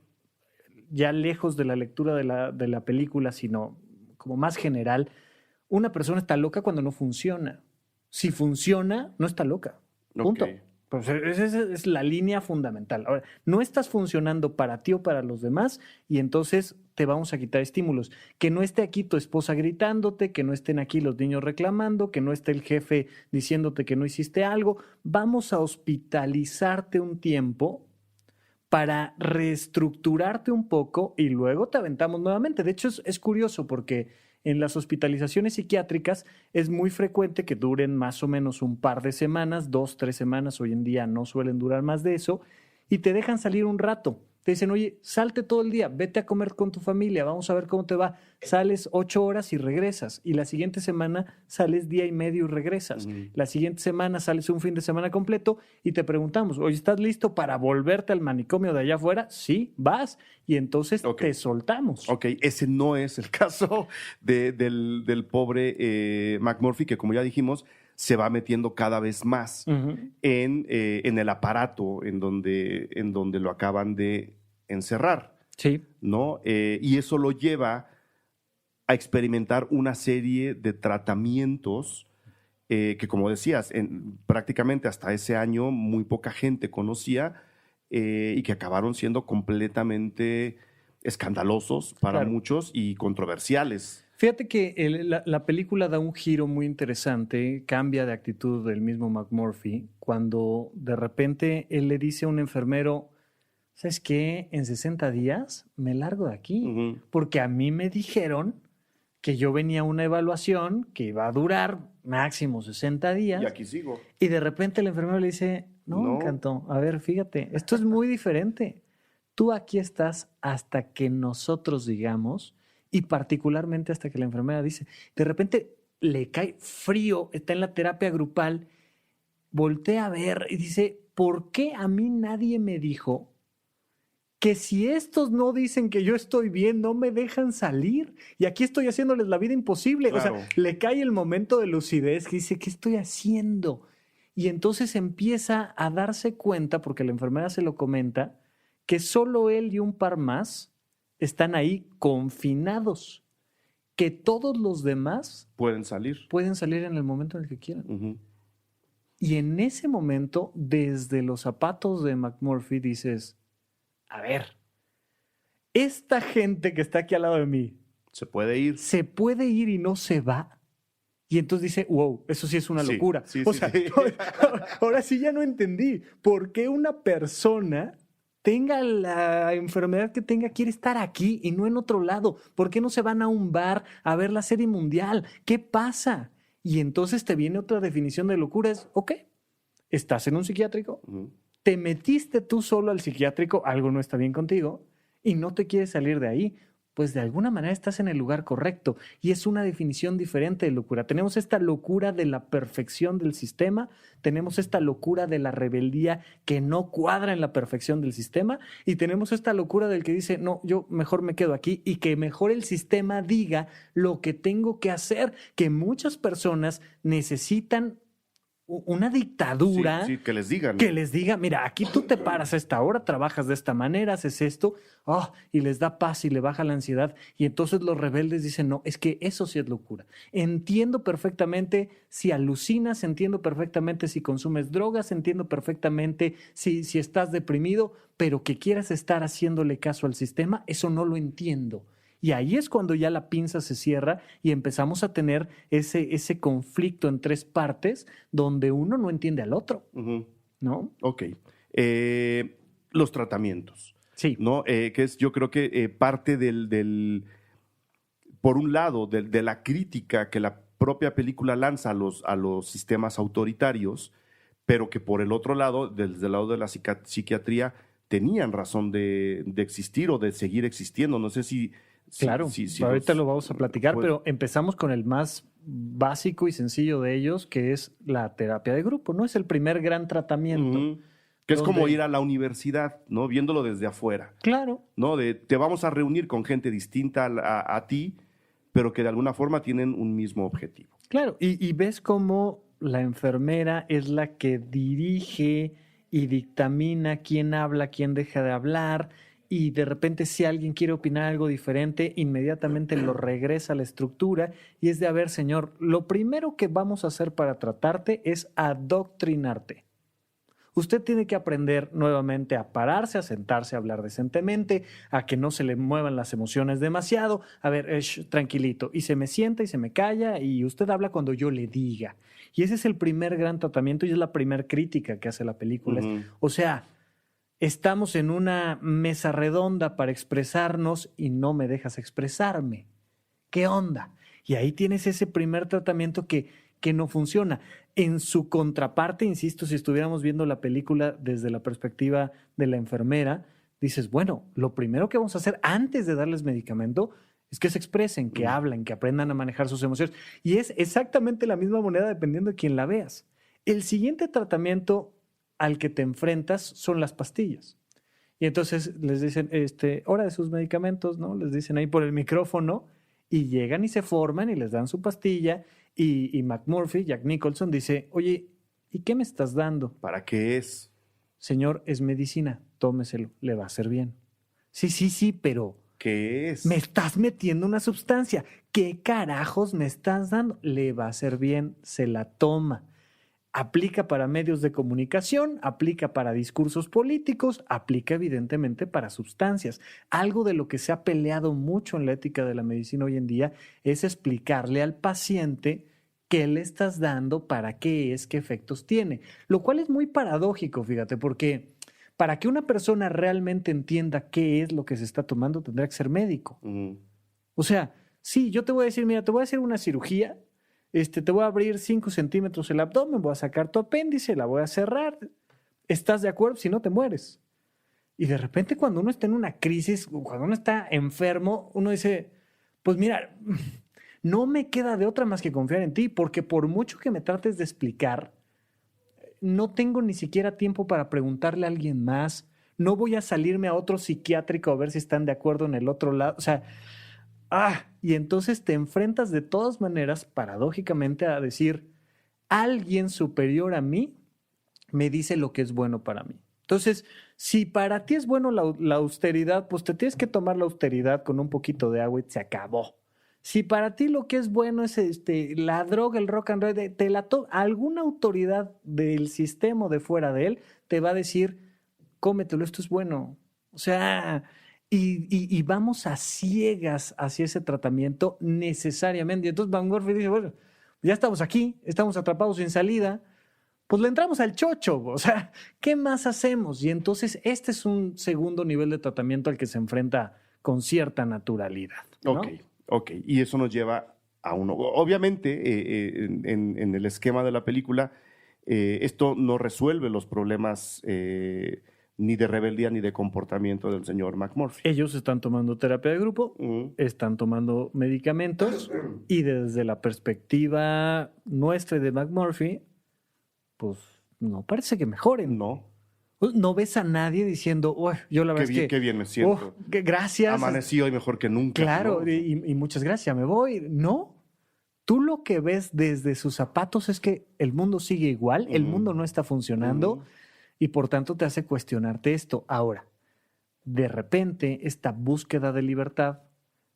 ya lejos de la lectura de la película, sino como más general, una persona está loca cuando no funciona. Si funciona, no está loca. Punto. Ok. Pues esa es la línea fundamental. Ahora, no estás funcionando para ti o para los demás y entonces te vamos a quitar estímulos. Que no esté aquí tu esposa gritándote, que no estén aquí los niños reclamando, que no esté el jefe diciéndote que no hiciste algo. Vamos a hospitalizarte un tiempo para reestructurarte un poco y luego te aventamos nuevamente. De hecho, es curioso porque en las hospitalizaciones psiquiátricas es muy frecuente que duren más o menos un par de semanas, 2, 3 semanas. Hoy en día no suelen durar más de eso y te dejan salir un rato. Te dicen, oye, salte todo el día, vete a comer con tu familia, vamos a ver cómo te va. Sales 8 horas y regresas. Y la siguiente semana sales día y medio y regresas. La siguiente semana sales un fin de semana completo y te preguntamos, oye, ¿estás listo para volverte al manicomio de allá afuera? Sí, vas. Y entonces te soltamos. Ok, ese no es el caso del pobre McMurphy, que como ya dijimos, se va metiendo cada vez más en el aparato en donde lo acaban de encerrar. Sí. ¿No? Y eso lo lleva a experimentar una serie de tratamientos que, como decías, prácticamente hasta ese año muy poca gente conocía y que acabaron siendo completamente escandalosos para muchos y controversiales. Fíjate que la película da un giro muy interesante, cambia de actitud del mismo McMurphy, cuando de repente él le dice a un enfermero, ¿sabes qué? En 60 días me largo de aquí, porque a mí me dijeron que yo venía a una evaluación que iba a durar máximo 60 días. Y aquí sigo. Y de repente el enfermero le dice, no, Cantón, a ver, fíjate, esto es muy diferente. Tú aquí estás hasta que nosotros digamos, y particularmente hasta que la enfermera dice, de repente le cae frío, está en la terapia grupal, voltea a ver y dice, ¿por qué a mí nadie me dijo que si estos no dicen que yo estoy bien, no me dejan salir? Y aquí estoy haciéndoles la vida imposible. Claro. O sea, le cae el momento de lucidez que dice, ¿qué estoy haciendo? Y entonces empieza a darse cuenta, porque la enfermera se lo comenta, que solo él y un par más están ahí confinados, que todos los demás pueden salir en el momento en el que quieran. Y en ese momento, desde los zapatos de McMurphy, dices, a ver, esta gente que está aquí al lado de mí se puede ir y no se va. Y entonces dice, wow, eso sí es una locura. Sí, o sea, ahora sí ya no entendí por qué una persona tenga la enfermedad que tenga, quiere estar aquí y no en otro lado. ¿Por qué no se van a un bar a ver la serie mundial? ¿Qué pasa? Y entonces te viene otra definición de locura. Es, ok, estás en un psiquiátrico, te metiste tú solo al psiquiátrico, algo no está bien contigo y no te quieres salir de ahí. Pues de alguna manera estás en el lugar correcto y es una definición diferente de locura. Tenemos esta locura de la perfección del sistema, tenemos esta locura de la rebeldía que no cuadra en la perfección del sistema y tenemos esta locura del que dice, no, yo mejor me quedo aquí y que mejor el sistema diga lo que tengo que hacer, que muchas personas necesitan una dictadura. Sí, que les digan. Que les diga, mira, aquí tú te paras a esta hora, trabajas de esta manera, haces esto, y les da paz y le baja la ansiedad. Y entonces los rebeldes dicen, no, es que eso sí es locura. Entiendo perfectamente si alucinas, entiendo perfectamente si consumes drogas, entiendo perfectamente si estás deprimido, pero que quieras estar haciéndole caso al sistema, eso no lo entiendo. Y ahí es cuando ya la pinza se cierra y empezamos a tener ese conflicto en tres partes donde uno no entiende al otro, ¿no? Ok. Los tratamientos. Sí. ¿No? Que es, yo creo que parte por un lado, de la crítica que la propia película lanza a los sistemas autoritarios, pero que por el otro lado, desde el lado de la psiquiatría, tenían razón de existir o de seguir existiendo. No sé si... Claro, ahorita lo vamos a platicar, pues, pero empezamos con el más básico y sencillo de ellos, que es la terapia de grupo, ¿no? Es el primer gran tratamiento. uh-huh. Que es como ir a la universidad, ¿no? Viéndolo desde afuera. Claro. ¿No? Te vamos a reunir con gente distinta a ti, pero que de alguna forma tienen un mismo objetivo. Claro, y ves cómo la enfermera es la que dirige y dictamina quién habla, quién deja de hablar, y de repente si alguien quiere opinar algo diferente, inmediatamente lo regresa a la estructura, y es de, a ver, señor, lo primero que vamos a hacer para tratarte es adoctrinarte. Usted tiene que aprender nuevamente a pararse, a sentarse, a hablar decentemente, a que no se le muevan las emociones demasiado. A ver, tranquilito. Y se me sienta y se me calla y usted habla cuando yo le diga. Y ese es el primer gran tratamiento y es la primera crítica que hace la película. Uh-huh. O sea, estamos en una mesa redonda para expresarnos y no me dejas expresarme. ¿Qué onda? Y ahí tienes ese primer tratamiento que no funciona. En su contraparte, insisto, si estuviéramos viendo la película desde la perspectiva de la enfermera, dices, bueno, lo primero que vamos a hacer antes de darles medicamento es que se expresen, que hablen, que aprendan a manejar sus emociones. Y es exactamente la misma moneda dependiendo de quién la veas. El siguiente tratamiento al que te enfrentas son las pastillas. Y entonces les dicen, hora de sus medicamentos, ¿no? Les dicen ahí por el micrófono y llegan y se forman y les dan su pastilla. Y McMurphy, Jack Nicholson, dice, oye, ¿y qué me estás dando? ¿Para qué es? Señor, es medicina, tómeselo, le va a hacer bien. Sí, pero... ¿Qué es? Me estás metiendo una sustancia. ¿Qué carajos me estás dando? Le va a hacer bien, se la toma. Aplica para medios de comunicación, aplica para discursos políticos, aplica evidentemente para sustancias. Algo de lo que se ha peleado mucho en la ética de la medicina hoy en día es explicarle al paciente qué le estás dando, para qué es, qué efectos tiene. Lo cual es muy paradójico, fíjate, porque para que una persona realmente entienda qué es lo que se está tomando, tendrá que ser médico. Uh-huh. O sea, sí, yo te voy a decir, mira, te voy a hacer una cirugía, te voy a abrir 5 centímetros el abdomen, voy a sacar tu apéndice, la voy a cerrar. ¿Estás de acuerdo? Si no, te mueres. Y de repente cuando uno está en una crisis, cuando uno está enfermo, uno dice, pues mira, no me queda de otra más que confiar en ti, porque por mucho que me trates de explicar, no tengo ni siquiera tiempo para preguntarle a alguien más, no voy a salirme a otro psiquiátrico a ver si están de acuerdo en el otro lado. O sea, y entonces te enfrentas de todas maneras, paradójicamente, a decir, alguien superior a mí me dice lo que es bueno para mí. Entonces, si para ti es bueno la austeridad, pues te tienes que tomar la austeridad con un poquito de agua y se acabó. Si para ti lo que es bueno es la droga, el rock and roll, alguna autoridad del sistema o de fuera de él te va a decir, cómetelo, esto es bueno. O sea... Y vamos a ciegas hacia ese tratamiento necesariamente. Y entonces McMurphy dice, bueno, ya estamos aquí, estamos atrapados sin salida, pues le entramos al chocho. O sea, ¿qué más hacemos? Y entonces este es un segundo nivel de tratamiento al que se enfrenta con cierta naturalidad, ¿no? Ok. Y eso nos lleva a uno. Obviamente, en el esquema de la película, esto no resuelve los problemas ni de rebeldía ni de comportamiento del señor McMurphy. Ellos están tomando terapia de grupo, están tomando medicamentos y desde la perspectiva nuestra de McMurphy, pues no parece que mejoren. No ves a nadie diciendo, yo la verdad es que... Qué bien me siento. Gracias. Amanecí hoy mejor que nunca. Claro, ¿no? y muchas gracias, me voy. No, tú lo que ves desde sus zapatos es que el mundo sigue igual, el mundo no está funcionando. Y por tanto te hace cuestionarte esto. Ahora, de repente, esta búsqueda de libertad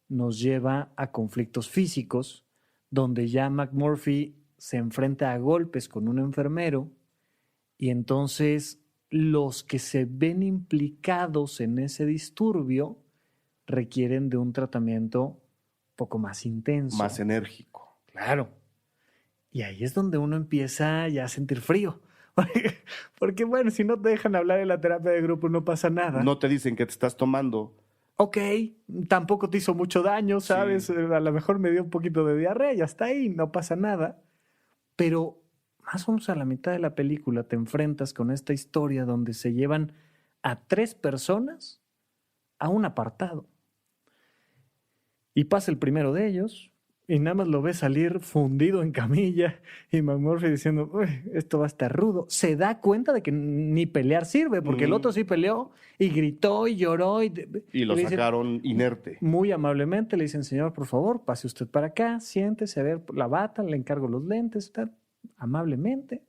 nos lleva a conflictos físicos, donde ya McMurphy se enfrenta a golpes con un enfermero, y entonces los que se ven implicados en ese disturbio requieren de un tratamiento poco más intenso. Más enérgico. Claro. Y ahí es donde uno empieza ya a sentir frío. Porque bueno, si no te dejan hablar en la terapia de grupo no pasa nada. No te dicen que te estás tomando. Ok, tampoco te hizo mucho daño, ¿sabes? Sí. A lo mejor me dio un poquito de diarrea, ya está ahí, no pasa nada. Pero más o menos a la mitad de la película te enfrentas con esta historia donde se llevan a 3 personas a un apartado. Y pasa el primero de ellos y nada más lo ves salir fundido en camilla y McMurphy diciendo, uy, esto va a estar rudo. Se da cuenta de que ni pelear sirve porque el otro sí peleó y gritó y lloró. Y lo le dicen, sacaron inerte. muy amablemente le dicen, señor, por favor, pase usted para acá, siéntese a ver la bata, le encargo los lentes, tal. Amablemente.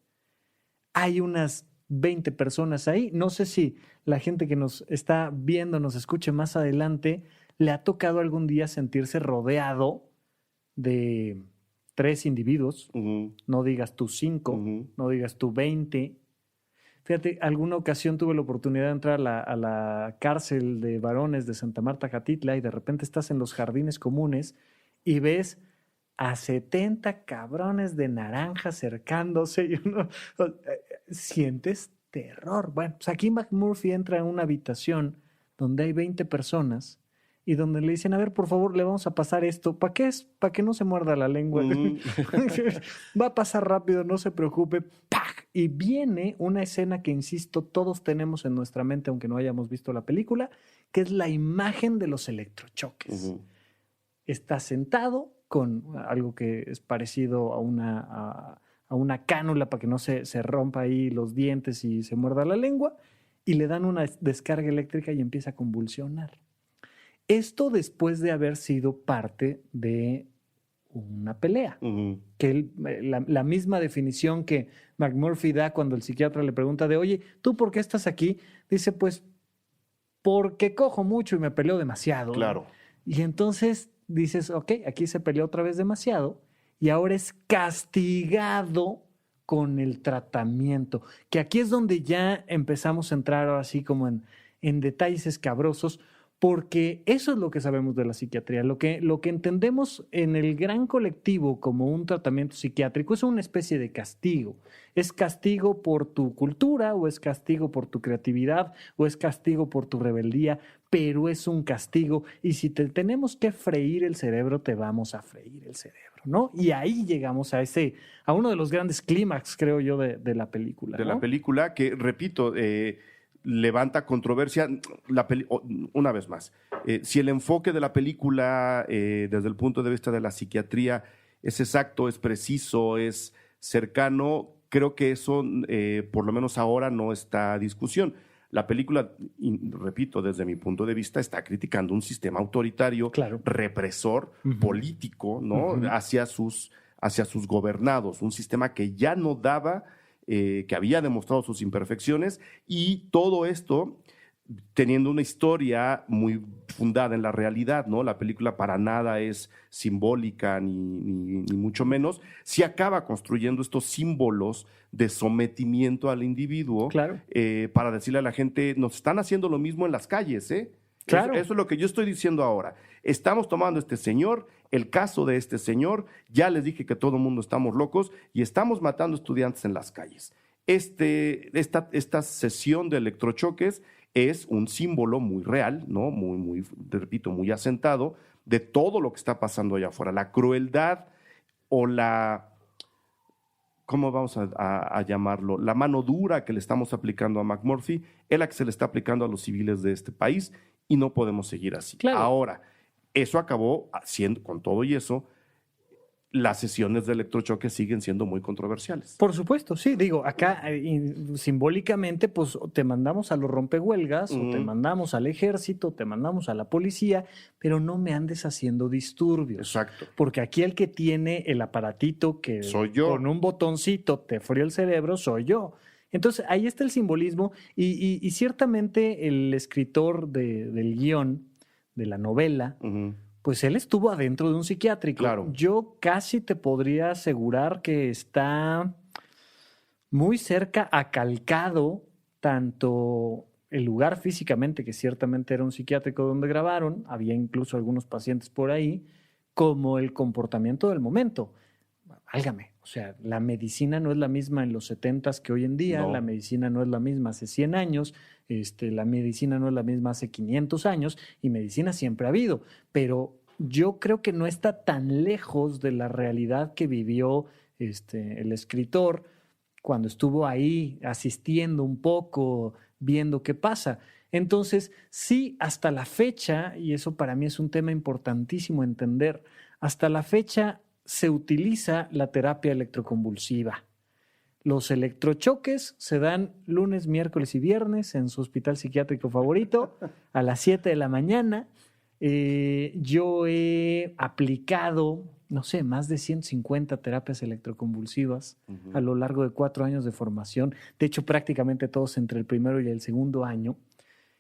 Hay unas 20 personas ahí. No sé si la gente que nos está viendo, nos escuche más adelante, le ha tocado algún día sentirse rodeado de 3 individuos. No digas tú 5, no digas tú 20. Fíjate, alguna ocasión tuve la oportunidad de entrar a la cárcel de varones de Santa Marta, Catitla, y de repente estás en los jardines comunes y ves a 70 cabrones de naranja acercándose y uno sientes terror. Bueno, pues aquí McMurphy entra en una habitación donde hay 20 personas y donde le dicen, a ver, por favor, le vamos a pasar esto. ¿Para qué es? Para que no se muerda la lengua. Va a pasar rápido, no se preocupe. ¡Pac! Y viene una escena que, insisto, todos tenemos en nuestra mente, aunque no hayamos visto la película, que es la imagen de los electrochoques. Está sentado con algo que es parecido a una cánula para que no se rompa ahí los dientes y se muerda la lengua, y le dan una descarga eléctrica y empieza a convulsionar. Esto después de haber sido parte de una pelea. Que la misma definición que McMurphy da cuando el psiquiatra le pregunta de, oye, ¿tú por qué estás aquí? Dice, pues, porque cojo mucho y me peleo demasiado. Claro. Y entonces dices, ok, aquí se peleó otra vez demasiado y ahora es castigado con el tratamiento. Que aquí es donde ya empezamos a entrar ahora sí como en detalles escabrosos, porque eso es lo que sabemos de la psiquiatría. Lo que entendemos en el gran colectivo como un tratamiento psiquiátrico es una especie de castigo. Es castigo por tu cultura, o es castigo por tu creatividad, o es castigo por tu rebeldía, pero es un castigo. Y si te tenemos que freír el cerebro, te vamos a freír el cerebro, ¿no? Y ahí llegamos a uno de los grandes clímax, creo yo, de la película. De ¿no? la película que, repito, levanta controversia. Una vez más, si el enfoque de la película desde el punto de vista de la psiquiatría es exacto, es preciso, es cercano, creo que eso por lo menos ahora no está a discusión. La película, repito, desde mi punto de vista, está criticando un sistema autoritario, claro, represor, político, ¿no? hacia sus gobernados, un sistema que ya no daba, que había demostrado sus imperfecciones, y todo esto teniendo una historia muy fundada en la realidad, ¿no? La película para nada es simbólica ni mucho menos. Sí acaba construyendo estos símbolos de sometimiento al individuo, claro, para decirle a la gente, nos están haciendo lo mismo en las calles, ¿eh? Claro. Eso es lo que yo estoy diciendo ahora. Estamos tomando este señor, el caso de este señor, ya les dije que todo el mundo estamos locos y estamos matando estudiantes en las calles. Esta sesión de electrochoques es un símbolo muy real, ¿no? Repito, muy asentado de todo lo que está pasando allá afuera. La crueldad o ¿cómo vamos a llamarlo? La mano dura que le estamos aplicando a McMurphy es la que se le está aplicando a los civiles de este país, y no podemos seguir así. Claro. Ahora, eso acabó haciendo, con todo y eso, las sesiones de electrochoque siguen siendo muy controversiales. Por supuesto, sí. Digo, acá simbólicamente, pues te mandamos a los rompehuelgas, o te mandamos al ejército, te mandamos a la policía, pero no me andes haciendo disturbios. Exacto. Porque aquí el que tiene el aparatito que soy yo, con un botoncito te fríe el cerebro, soy yo. Entonces, ahí está el simbolismo, y ciertamente el escritor del guión, de la novela, pues él estuvo adentro de un psiquiátrico. Claro. Yo casi te podría asegurar que está muy cerca a calcado tanto el lugar físicamente, que ciertamente era un psiquiátrico donde grabaron, había incluso algunos pacientes por ahí, como el comportamiento del momento. Válgame, o sea, la medicina no es la misma en los 70s que hoy en día, no. La medicina no es la misma hace 100 años, la medicina no es la misma hace 500 años, y medicina siempre ha habido, pero yo creo que no está tan lejos de la realidad que vivió el escritor, cuando estuvo ahí asistiendo un poco, viendo qué pasa. Entonces, sí, hasta la fecha, y eso para mí es un tema importantísimo entender, hasta la fecha se utiliza la terapia electroconvulsiva. Los electrochoques se dan lunes, miércoles y viernes en su hospital psiquiátrico favorito a las 7 de la mañana. Yo he aplicado, no sé, más de 150 terapias electroconvulsivas a lo largo de 4 años de formación. De hecho, prácticamente todos entre el primero y el segundo año.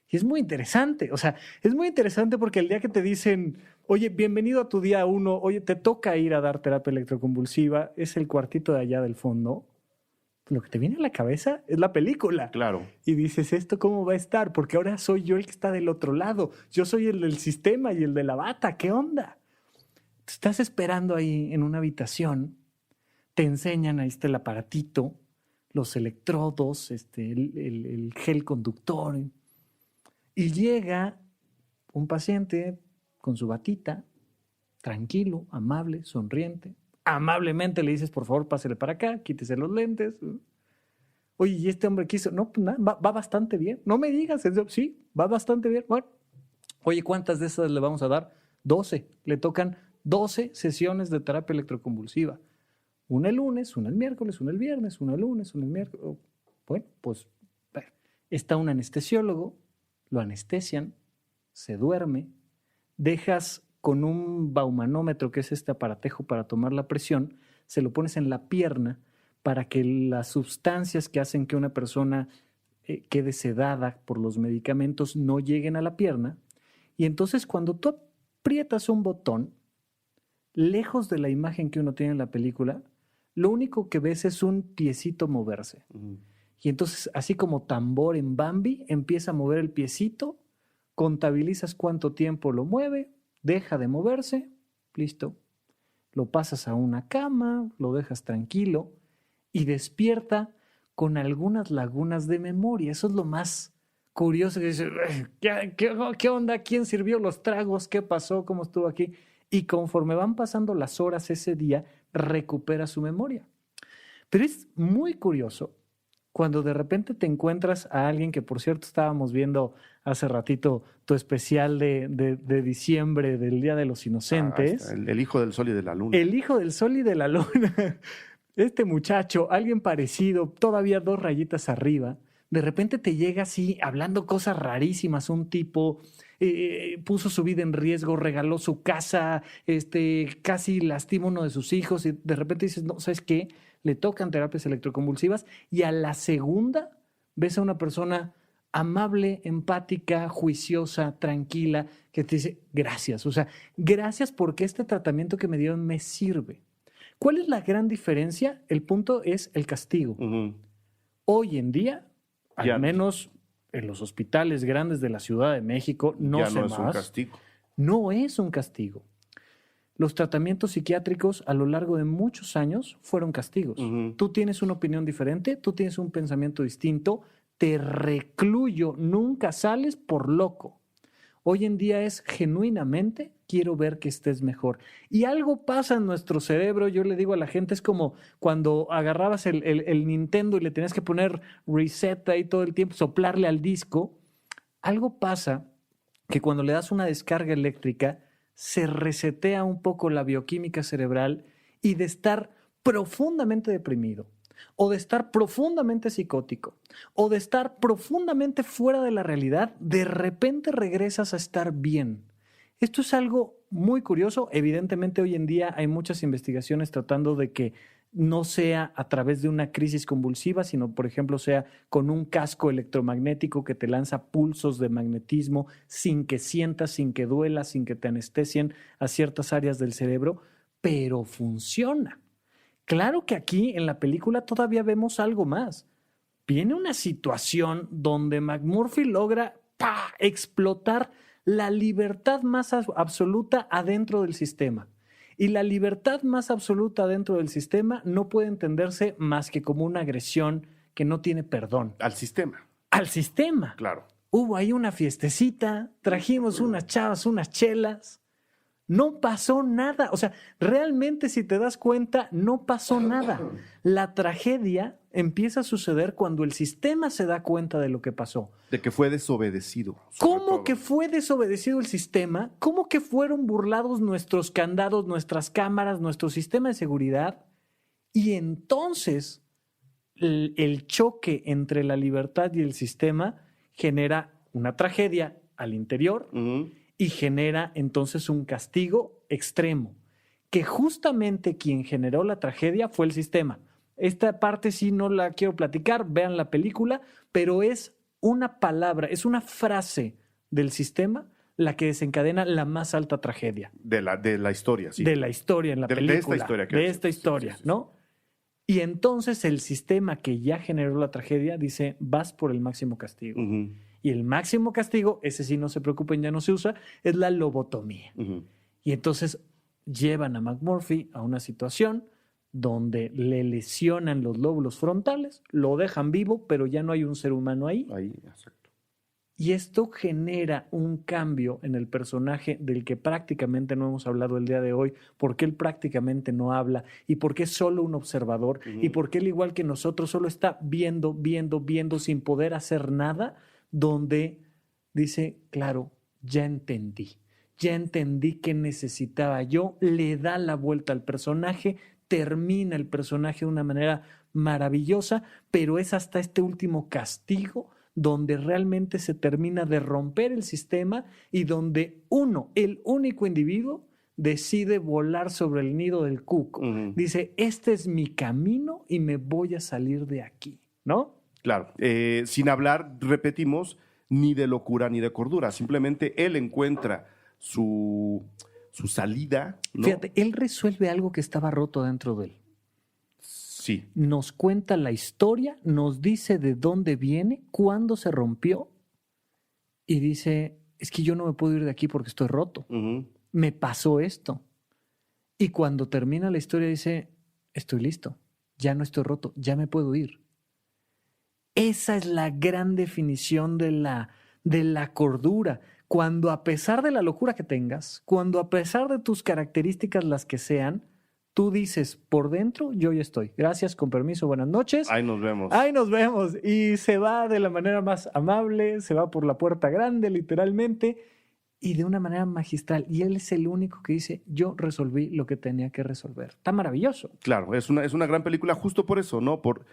Y es muy interesante, o sea, es muy interesante porque el día que te dicen, oye, bienvenido a tu día 1, oye, te toca ir a dar terapia electroconvulsiva, es el cuartito de allá del fondo. Lo que te viene a la cabeza es la película. Claro. Y dices, ¿esto cómo va a estar? Porque ahora soy yo el que está del otro lado. Yo soy el del sistema y el de la bata. ¿Qué onda? Te estás esperando ahí en una habitación. Te enseñan, ahí está el aparatito, los electrodos, el gel conductor. Y llega un paciente con su batita, tranquilo, amable, sonriente. Amablemente le dices, por favor, pásele para acá, quítese los lentes. Oye, ¿y este hombre quiso? No, pues nada, va bastante bien. No me digas, sí, va bastante bien. Bueno, oye, ¿cuántas de esas le vamos a dar? 12. Le tocan 12 sesiones de terapia electroconvulsiva. Una el lunes, una el miércoles, una el viernes, una el lunes, una el miércoles. Bueno, pues está un anestesiólogo, lo anestesian, se duerme, dejas con un baumanómetro, que es este aparatejo para tomar la presión, se lo pones en la pierna para que las sustancias que hacen que una persona quede sedada por los medicamentos no lleguen a la pierna. Y entonces cuando tú aprietas un botón, lejos de la imagen que uno tiene en la película, lo único que ves es un piecito moverse. Y entonces, así como tambor en Bambi, empieza a mover el piecito, contabilizas cuánto tiempo lo mueve, deja de moverse, listo. Lo pasas a una cama, lo dejas tranquilo y despierta con algunas lagunas de memoria. Eso es lo más curioso. Que dices, ¿qué onda? ¿Quién sirvió los tragos? ¿Qué pasó? ¿Cómo estuvo aquí? Y conforme van pasando las horas ese día, recupera su memoria. Pero es muy curioso cuando de repente te encuentras a alguien que, por cierto, estábamos viendo hace ratito tu especial de diciembre del Día de los Inocentes. El hijo del sol y de la luna. El hijo del sol y de la luna. Este muchacho, alguien parecido, todavía 2 rayitas arriba, de repente te llega así hablando cosas rarísimas. Un tipo puso su vida en riesgo, regaló su casa, casi lastima a uno de sus hijos y de repente dices, no, ¿sabes qué? Le tocan terapias electroconvulsivas y a la segunda ves a una persona amable, empática, juiciosa, tranquila, que te dice gracias. O sea, gracias porque este tratamiento que me dieron me sirve. ¿Cuál es la gran diferencia? El punto es el castigo. Hoy en día, al menos en los hospitales grandes de la Ciudad de México, no es un castigo. No es un castigo. Los tratamientos psiquiátricos a lo largo de muchos años fueron castigos. Tú tienes una opinión diferente, tú tienes un pensamiento distinto, te recluyo, nunca sales por loco. Hoy en día es genuinamente, quiero ver que estés mejor. Y algo pasa en nuestro cerebro, yo le digo a la gente, es como cuando agarrabas el Nintendo y le tenías que poner reset ahí todo el tiempo, soplarle al disco. Algo pasa que cuando le das una descarga eléctrica, se resetea un poco la bioquímica cerebral y de estar profundamente deprimido, o de estar profundamente psicótico, o de estar profundamente fuera de la realidad, de repente regresas a estar bien. Esto es algo muy curioso. Evidentemente hoy en día hay muchas investigaciones tratando de que no sea a través de una crisis convulsiva, sino, por ejemplo, sea con un casco electromagnético que te lanza pulsos de magnetismo sin que sientas, sin que duela, sin que te anestesien a ciertas áreas del cerebro, pero funciona. Claro que aquí en la película todavía vemos algo más. Viene una situación donde McMurphy logra explotar la libertad más absoluta adentro del sistema. Y la libertad más absoluta dentro del sistema no puede entenderse más que como una agresión que no tiene perdón. Al sistema. Al sistema. Claro. Hubo ahí una fiestecita, trajimos unas chavas, unas chelas, No pasó nada. O sea, realmente si te das cuenta, no pasó nada. La tragedia empieza a suceder cuando el sistema se da cuenta de lo que pasó. De que fue desobedecido. ¿Cómo que fue desobedecido el sistema? ¿Cómo que fueron burlados nuestros candados, nuestras cámaras, nuestro sistema de seguridad? Y entonces el choque entre la libertad y el sistema genera una tragedia al interior y genera entonces un castigo extremo, que justamente quien generó la tragedia fue el sistema. Esta parte sí no la quiero platicar, vean la película, pero es una palabra, es una frase del sistema la que desencadena la más alta tragedia. De la historia, sí. De la historia en la película. De esta historia. De esta historia, sí, ¿no? Y entonces el sistema que ya generó la tragedia dice, vas por el máximo castigo. Y el máximo castigo, ese sí no se preocupen, ya no se usa, es la lobotomía. Y entonces llevan a McMurphy a una situación donde le lesionan los lóbulos frontales, lo dejan vivo, pero ya no hay un ser humano ahí. Ahí, exacto. Y esto genera un cambio en el personaje del que prácticamente no hemos hablado el día de hoy, porque él prácticamente no habla y porque es solo un observador y porque él, igual que nosotros, solo está viendo sin poder hacer nada, donde dice, claro, ya entendí qué necesitaba yo, le da la vuelta al personaje, termina el personaje de una manera maravillosa, pero es hasta este último castigo donde realmente se termina de romper el sistema y donde el único individuo, decide volar sobre el nido del cuco. Dice, este es mi camino y me voy a salir de aquí, ¿no? Claro, sin hablar, repetimos, ni de locura ni de cordura. Simplemente él encuentra su salida, ¿no? Fíjate, él resuelve algo que estaba roto dentro de él. Sí. Nos cuenta la historia, nos dice de dónde viene, cuándo se rompió y dice, es que yo no me puedo ir de aquí porque estoy roto. Me pasó esto. Y cuando termina la historia dice, estoy listo, ya no estoy roto, ya me puedo ir. Esa es la gran definición de la cordura. Cuando a pesar de la locura que tengas, cuando a pesar de tus características las que sean, tú dices, por dentro, yo ya estoy. Gracias, con permiso, buenas noches. Ahí nos vemos. Ahí nos vemos. Y se va de la manera más amable, se va por la puerta grande, literalmente, y de una manera magistral. Y él es el único que dice, yo resolví lo que tenía que resolver. Está maravilloso. Claro, es una gran película justo por eso, ¿no? Por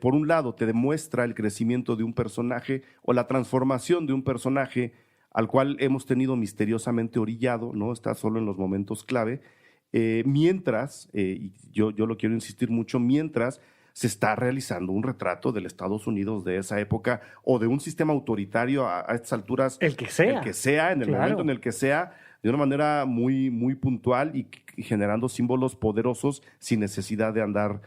un lado, te demuestra el crecimiento de un personaje o la transformación de un personaje al cual hemos tenido misteriosamente orillado, ¿no? Está solo en los momentos clave. Mientras, y yo lo quiero insistir mucho, mientras se está realizando un retrato del Estados Unidos de esa época o de un sistema autoritario a estas alturas. El que sea. En el claro. momento en el que sea, de una manera muy, muy puntual y generando símbolos poderosos sin necesidad de andar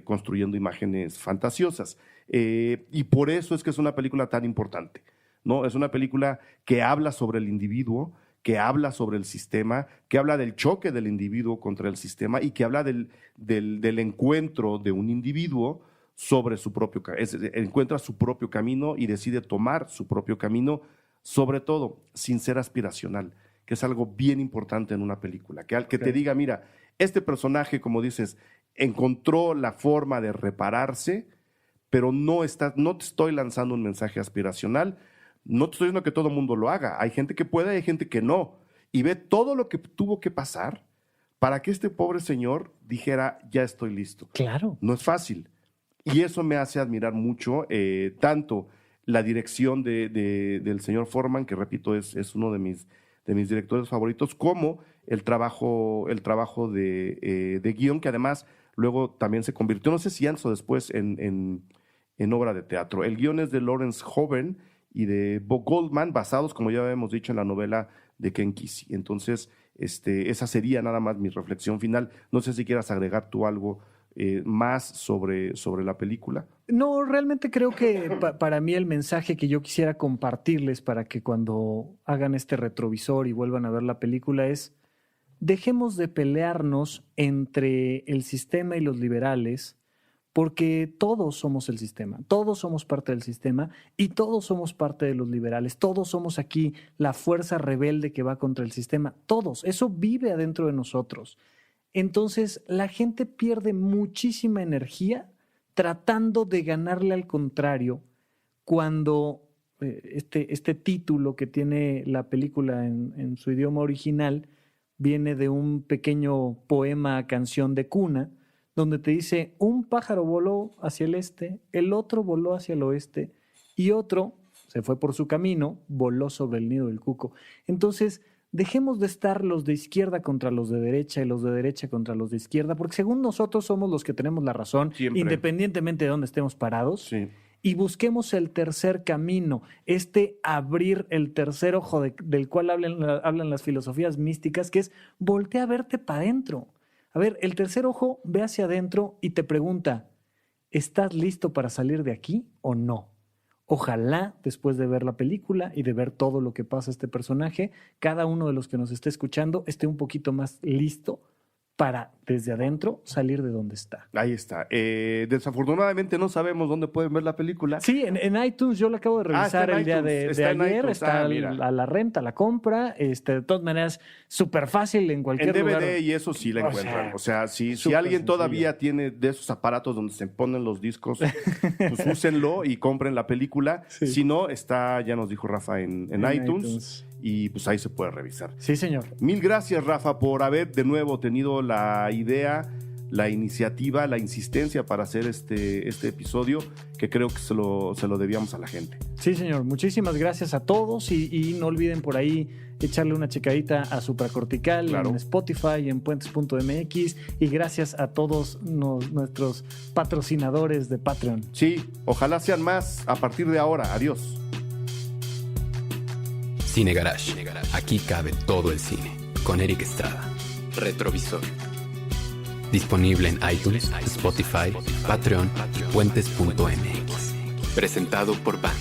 construyendo imágenes fantasiosas. Y por eso es que es una película tan importante, ¿no? Es una película que habla sobre el individuo, que habla sobre el sistema, que habla del choque del individuo contra el sistema y que habla del encuentro de un individuo sobre su propio camino. Encuentra su propio camino y decide tomar su propio camino, sobre todo sin ser aspiracional, que es algo bien importante en una película. Que te diga, mira, este personaje, como dices, encontró la forma de repararse, pero no te estoy lanzando un mensaje aspiracional. No te estoy diciendo que todo el mundo lo haga. Hay gente que puede, hay gente que no. Y ve todo lo que tuvo que pasar para que este pobre señor dijera, ya estoy listo. Claro. No es fácil. Y eso me hace admirar mucho tanto la dirección del señor Foreman, que repito, es uno de mis directores favoritos, como el trabajo de guión, que además luego también se convirtió, no sé si antes o después, en obra de teatro. El guión es de Lawrence Hoven y de Bob Goldman, basados, como ya habíamos dicho, en la novela de Ken Kesey. Entonces, esa sería nada más mi reflexión final. No sé si quieras agregar tú algo más sobre la película. No, realmente creo que para mí el mensaje que yo quisiera compartirles para que cuando hagan este retrovisor y vuelvan a ver la película es: dejemos de pelearnos entre el sistema y los liberales, porque todos somos el sistema, todos somos parte del sistema y todos somos parte de los liberales, todos somos aquí la fuerza rebelde que va contra el sistema, todos, eso vive adentro de nosotros. Entonces la gente pierde muchísima energía tratando de ganarle al contrario cuando este título que tiene la película en su idioma original viene de un pequeño poema, canción de cuna, donde te dice, un pájaro voló hacia el este, el otro voló hacia el oeste y otro se fue por su camino, voló sobre el nido del cuco. Entonces, dejemos de estar los de izquierda contra los de derecha y los de derecha contra los de izquierda, porque según nosotros somos los que tenemos la razón, Siempre. Independientemente de dónde estemos parados. Sí. Y busquemos el tercer camino, abrir el tercer ojo del cual hablan las filosofías místicas, que es voltea a verte para adentro. A ver, el tercer ojo ve hacia adentro y te pregunta, ¿estás listo para salir de aquí o no? Ojalá, después de ver la película y de ver todo lo que pasa a este personaje, cada uno de los que nos esté escuchando esté un poquito más listo para, desde adentro, salir de donde está. Ahí está. Desafortunadamente no sabemos dónde pueden ver la película. Sí, en iTunes yo la acabo de revisar el día de Está en ayer. iTunes. Está Mira. a la renta, a la compra. De todas maneras, súper fácil en cualquier En DVD lugar. y eso sí la O encuentran. sea, O sea, si súper alguien sencillo. todavía tiene de esos aparatos donde se ponen los discos, pues úsenlo y compren la película. Sí. Si no, está, ya nos dijo Rafa, en iTunes. Y pues ahí se puede revisar. Sí, señor. Mil gracias, Rafa, por haber de nuevo tenido la idea, la iniciativa, la insistencia para hacer este episodio, que creo que se lo debíamos a la gente. Sí, señor. Muchísimas gracias a todos y no olviden por ahí echarle una checadita a Supracortical Claro. en Spotify, en puentes.mx y gracias a todos nuestros patrocinadores de Patreon. Sí, ojalá sean más a partir de ahora. Adiós. Cine Garage. Aquí cabe todo el cine. Con Eric Estrada. Retrovisor. Disponible en iTunes, Spotify, Patreon y puentes.mx. Presentado por Van.